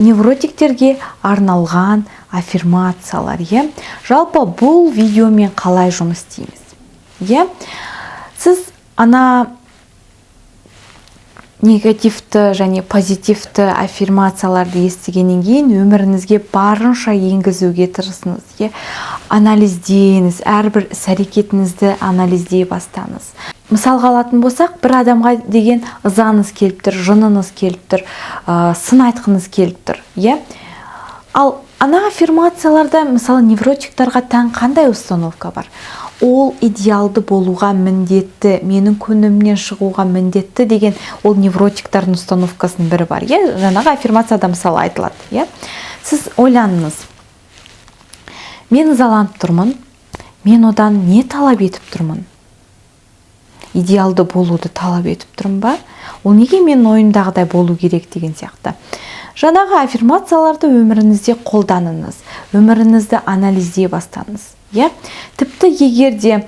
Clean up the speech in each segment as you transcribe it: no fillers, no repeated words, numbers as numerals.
невротиктерге арналған аффирмациялар. Жалпы бұл видеомен қалай жұмыс істейміз? Сіз ана негативті және позитивті аффирмацияларды естігеннен кейін өміріңізге барынша енгізуге тырысыңыз. Анализдеңіз, әрбір іс-әрекетіңізді анализдей бастаңыз. Мысалға алатын болсақ, бір адамға деген ызаңыз келіп тұр, жыныңыз келіп тұр, сын айтқыңыз келіп тұр. Ал ана аффирмацияларда, мысалы, невротиктарға тән қандай установка бар? Ол идеалды болуға міндетті, менің көңілімнен шығуға міндетті деген ол невротиктардың установкасының бірі бар. Жаңағы аффирмацияда мысалы айтылады. Сіз ойланыңыз. Мен ызаланып тұрмын, мен одан не талап етіп тұрмын? Идеалды болуды талап етіп тұрмын ба? Ол неге мен ойымдағыдай болу керек деген сияқты. Жаңағы аффирмацияларды өміріңізде қолданыңыз, өміріңізді анализдей бастаңыз. Тіпті егер де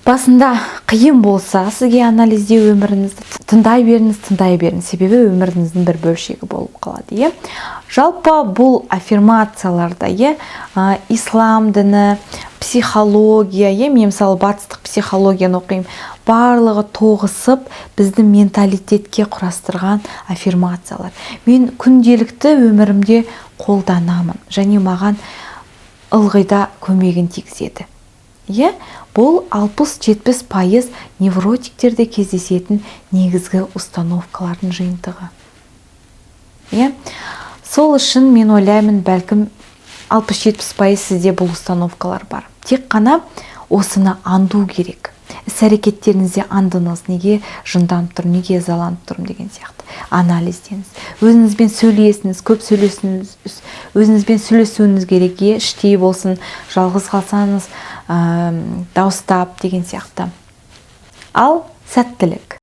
басында қиын болса, сізге анализдеу өміріңізді тыңдай беріңіз, себебі өміріңіздің бір бөлшегі болып қалады. Жалпы бұл аффирмацияларда ислам діні, психология, мен мысалы батыстық психологияны оқимын, барлығы тоғысып біздің менталитетке құрастырған аффирмациялар. Мен күнделікті өмірімде қолданамын және маған ылғида көмегін тигізеді. Бұл 60-70% невротиктерде кездесетін негізгі установкалардың жиынтығы. Сол үшін мен ойлаймын, бәлкім 60-70% сізде бұл установкалар бар. Тек қана осыны аңду керек. Іс-әрекеттеріңізде аңдыңыз, неге жынданып тұр, неге ызаланып тұрмын деген сияқты. Анализдеңіз. Өзіңізбен сөйлесіңіз, көп сөйлесіңіз, өзіңізбен сөйлесуіңіз керек, іштей болсын, жалғыз қалсаңыз, дауыстап деген сияқты. Ал сәттілік.